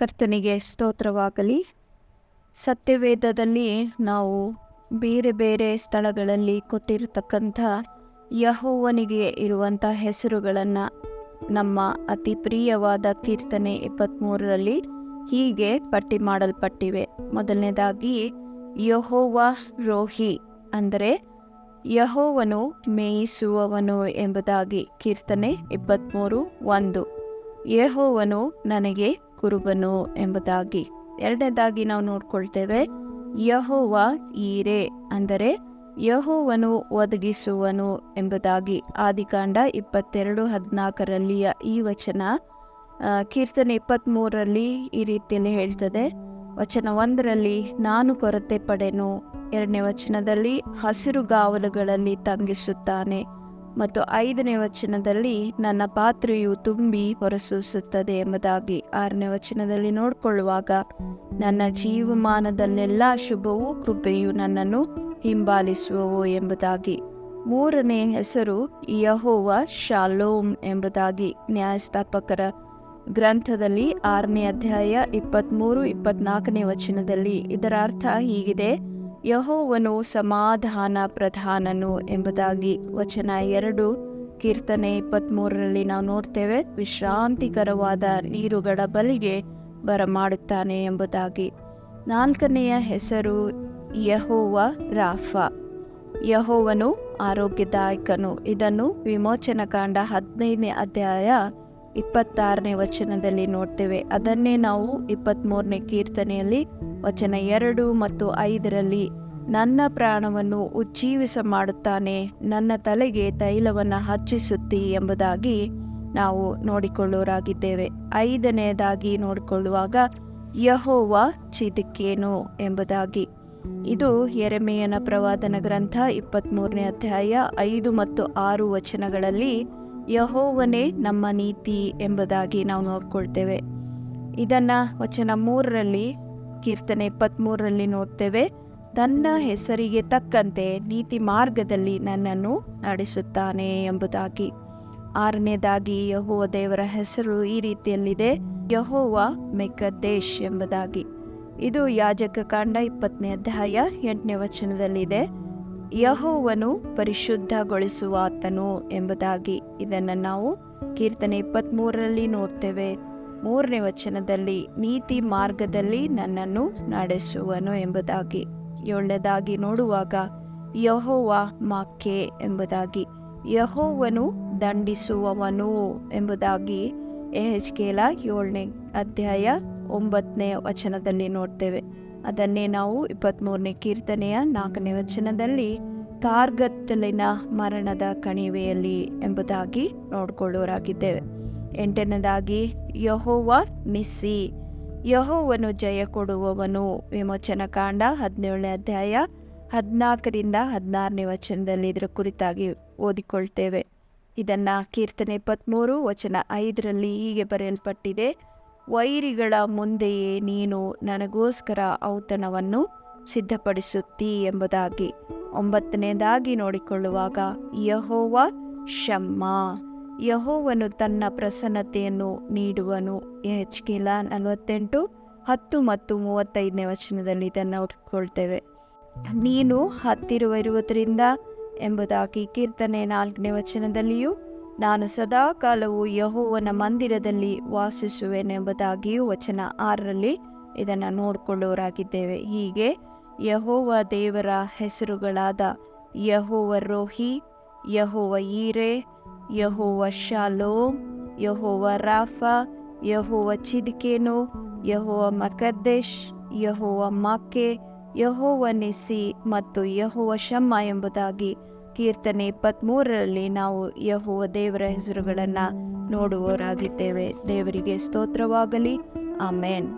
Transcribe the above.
ಕರ್ತನಿಗೆ ಸ್ತೋತ್ರವಾಗಲಿ. ಸತ್ಯವೇದದಲ್ಲಿ ನಾವು ಬೇರೆ ಬೇರೆ ಸ್ಥಳಗಳಲ್ಲಿ ಕೊಟ್ಟಿರತಕ್ಕಂಥ ಯೆಹೋವನಿಗೆ ಇರುವಂಥ ಹೆಸರುಗಳನ್ನು ನಮ್ಮ ಅತಿ ಪ್ರಿಯವಾದ ಕೀರ್ತನೆ 23ರಲ್ಲಿ ಹೀಗೆ ಪಟ್ಟಿ ಮಾಡಲ್ಪಟ್ಟಿವೆ. ಮೊದಲನೇದಾಗಿ ಯೆಹೋವ ರೋಹಿ, ಅಂದರೆ ಯೆಹೋವನು ಮೇಯಿಸುವವನು ಎಂಬುದಾಗಿ ಕೀರ್ತನೆ 23:1. ಯೆಹೋವನು ನನಗೆ ಕುರುಬನು ಎಂಬುದಾಗಿ. ಎರಡನೇದಾಗಿ ನಾವು ನೋಡ್ಕೊಳ್ತೇವೆ ಯೆಹೋವ ಈರೆ, ಅಂದರೆ ಯೆಹೋವನು ಒದಗಿಸುವನು ಎಂಬುದಾಗಿ. ಆದಿಕಾಂಡ 22:14ರಲ್ಲಿಯ ಈ ವಚನ ಕೀರ್ತನೆ 23ರಲ್ಲಿ ಈ ರೀತಿಯಲ್ಲಿ ಹೇಳ್ತದೆ. ವಚನ 1ರಲ್ಲಿ ನಾನು ಕೊರತೆ ಪಡೆನು, 2ನೇ ವಚನದಲ್ಲಿ ಹಸಿರುಗಾವಲುಗಳಲ್ಲಿ ತಂಗಿಸುತ್ತಾನೆ, ಮತ್ತು 5ನೇ ವಚನದಲ್ಲಿ ನನ್ನ ಪಾತ್ರೆಯು ತುಂಬಿ ಹೊರಸೂಸುತ್ತದೆ ಎಂಬುದಾಗಿ. 6ನೇ ವಚನದಲ್ಲಿ ನೋಡಿಕೊಳ್ಳುವಾಗ ನನ್ನ ಜೀವಮಾನದಲ್ಲೆಲ್ಲ ಶುಭವೂ ಕೃಪೆಯು ನನ್ನನ್ನು ಹಿಂಬಾಲಿಸುವವು ಎಂಬುದಾಗಿ. 3ನೇ ಹೆಸರು ಯೆಹೋವ ಶಾಲೋಮ್ ಎಂಬುದಾಗಿ. ನ್ಯಾಯಸ್ಥಾಪಕರ ಗ್ರಂಥದಲ್ಲಿ 6ನೇ ಅಧ್ಯಾಯ 23-24ನೇ ವಚನದಲ್ಲಿ ಇದರ ಅರ್ಥ ಹೀಗಿದೆ: ಯೆಹೋವನು ಸಮಾಧಾನ ಪ್ರಧಾನನು ಎಂಬುದಾಗಿ. ವಚನ 2 ಕೀರ್ತನೆ 23ರಲ್ಲಿ ನಾವು ನೋಡ್ತೇವೆ, ವಿಶ್ರಾಂತಿಕರವಾದ ನೀರುಗಳ ಬಳಿಗೆ ಬರಮಾಡುತ್ತಾನೆ ಎಂಬುದಾಗಿ. 4ನೆಯ ಹೆಸರು ಯೆಹೋವ ರಾಫ, ಯೆಹೋವನು ಆರೋಗ್ಯದಾಯಕನು. ಇದನ್ನು ವಿಮೋಚನಕಾಂಡ 15ನೇ ಅಧ್ಯಾಯ 26ನೇ ವಚನದಲ್ಲಿ ನೋಡ್ತೇವೆ. ಅದನ್ನೇ ನಾವು 23ನೇ ಕೀರ್ತನೆಯಲ್ಲಿ ವಚನ 2 ಮತ್ತು 5ರಲ್ಲಿ ನನ್ನ ಪ್ರಾಣವನ್ನು ಉಜ್ಜೀವಿಸ ಮಾಡುತ್ತಾನೆ, ನನ್ನ ತಲೆಗೆ ತೈಲವನ್ನು ಹಚ್ಚಿಸುತ್ತಿ ಎಂಬುದಾಗಿ ನಾವು ನೋಡಿಕೊಳ್ಳೋರಾಗಿದ್ದೇವೆ. 5ನೇದಾಗಿ ನೋಡಿಕೊಳ್ಳುವಾಗ ಯೆಹೋವ ಚಿದ್ಕೇನು ಎಂಬುದಾಗಿ. ಇದು ಯೆರೆಮೀಯನ ಪ್ರವಾದನ ಗ್ರಂಥ 23ನೇ ಅಧ್ಯಾಯ 5 ಮತ್ತು 6 ವಚನಗಳಲ್ಲಿ ಯೆಹೋವನೇ ನಮ್ಮ ನೀತಿ ಎಂಬುದಾಗಿ ನಾವು ನೋಡ್ಕೊಳ್ತೇವೆ. ಇದನ್ನು ವಚನ 3ರಲ್ಲಿ ಕೀರ್ತನೆ 23ರಲ್ಲಿ ನೋಡ್ತೇವೆ, ತನ್ನ ಹೆಸರಿಗೆ ತಕ್ಕಂತೆ ನೀತಿ ಮಾರ್ಗದಲ್ಲಿ ನನ್ನನ್ನು ನಡೆಸುತ್ತಾನೆ ಎಂಬುದಾಗಿ. 6ನೇದಾಗಿ ಯೆಹೋವ ದೇವರ ಹೆಸರು ಈ ರೀತಿಯಲ್ಲಿದೆ, ಯೆಹೋವ ಮೆಕದ್ದೇಶ್ ಎಂಬುದಾಗಿ. ಇದು ಯಾಜಕ ಕಾಂಡ 20ನೇ ಅಧ್ಯಾಯ 8ನೇ ವಚನದಲ್ಲಿದೆ, ಯೆಹೋವನು ಪರಿಶುದ್ಧಗೊಳಿಸುವ ಆತನು ಎಂಬುದಾಗಿ. ಇದನ್ನು ನಾವು ಕೀರ್ತನೆ 23ರಲ್ಲಿ ನೋಡ್ತೇವೆ. 3ನೇ ವಚನದಲ್ಲಿ ನೀತಿ ಮಾರ್ಗದಲ್ಲಿ ನನ್ನನ್ನು ನಡೆಸುವನು ಎಂಬುದಾಗಿ. 7ನೇದಾಗಿ ನೋಡುವಾಗ ಯೆಹೋವ ಮಾಕೆ ಎಂಬುದಾಗಿ, ಯೆಹೋವನು ದಂಡಿಸುವವನು ಎಂಬುದಾಗಿ. ಯೆಹೆಜ್ಕೇಲ 7ನೇ ಅಧ್ಯಾಯ 9ನೇ ವಚನದಲ್ಲಿ ನೋಡ್ತೇವೆ. ಅದನ್ನೇ ನಾವು 23ನೇ ಕೀರ್ತನೆಯ 4ನೇ ವಚನದಲ್ಲಿ ಕಾರ್ಗತ್ತಲಿನ ಮರಣದ ಕಣಿವೆಯಲ್ಲಿ ಎಂಬುದಾಗಿ ನೋಡ್ಕೊಳ್ಳೋರಾಗಿದ್ದೇವೆ. 8ನೇದಾಗಿ ಯೆಹೋವ ನಿಸ್ಸಿ, ಯೆಹೋವನು ಜಯ ಕೊಡುವವನು. ವಿಮೋಚನಕಾಂಡ 17ನೇ ಅಧ್ಯಾಯ 14-16ನೇ ವಚನದಲ್ಲಿ ಇದರ ಕುರಿತಾಗಿ ಓದಿಕೊಳ್ತೇವೆ. ಇದನ್ನು ಕೀರ್ತನೆ 23 ವಚನ 5ರಲ್ಲಿ ಹೀಗೆ ಬರೆಯಲ್ಪಟ್ಟಿದೆ, ವೈರಿಗಳ ಮುಂದೆಯೇ ನೀನು ನನಗೋಸ್ಕರ ಔತಣವನ್ನು ಸಿದ್ಧಪಡಿಸುತ್ತೀ ಎಂಬುದಾಗಿ. 9ನೇದಾಗಿ ನೋಡಿಕೊಳ್ಳುವಾಗ ಯೆಹೋವ ಶಮ್ಮ, ಯೆಹೋವನು ತನ್ನ ಪ್ರಸನ್ನತೆಯನ್ನು ನೀಡುವನು. ಯೆಹೆಜ್ಕೇಲ 48:10 ಮತ್ತು 35ನೇ ವಚನದಲ್ಲಿ ಇದನ್ನು ನೋಡಿಕೊಳ್ತೇವೆ. ನೀನು ಹತ್ತಿರವಿರುವುದರಿಂದ ಎಂಬುದಾಗಿ ಕೀರ್ತನೆ 4ನೇ ವಚನದಲ್ಲಿಯೂ, ನಾನು ಸದಾ ಕಾಲವು ಯೆಹೋವನ ಮಂದಿರದಲ್ಲಿ ವಾಸಿಸುವೆನೆಂಬುದಾಗಿಯೂ ವಚನ 6ರಲ್ಲಿ ಇದನ್ನು ನೋಡಿಕೊಳ್ಳೋರಾಗಿದ್ದೇವೆ. ಹೀಗೆ ಯೆಹೋವ ದೇವರ ಹೆಸರುಗಳಾದ ಯೆಹೋವ ರೋಹಿ, ಯೆಹೋವ ಈರೆ, ಯೆಹೋವ ಶಾಲೋಮ್, ಯೆಹೋವ ರಾಫ, ಯೆಹೋವ ಚಿದ್ಕೇನು, ಯೆಹೋವ ಮಕದ್ದೇಶ್, ಯೆಹೋವ ಮಾಕೆ, ಯೆಹೋವ ನಿಸ್ಸಿ ಮತ್ತು ಯೆಹೋವ ಶಮ್ಮ ಎಂಬುದಾಗಿ ಕೀರ್ತನೆ 23ರಲ್ಲಿ ನಾವು ಯೆಹೋವ ದೇವರ ಹೆಸರುಗಳನ್ನು ನೋಡುವವರಾಗಿದ್ದೇವೆ. ದೇವರಿಗೆ ಸ್ತೋತ್ರವಾಗಲಿ. ಆಮೇನ್.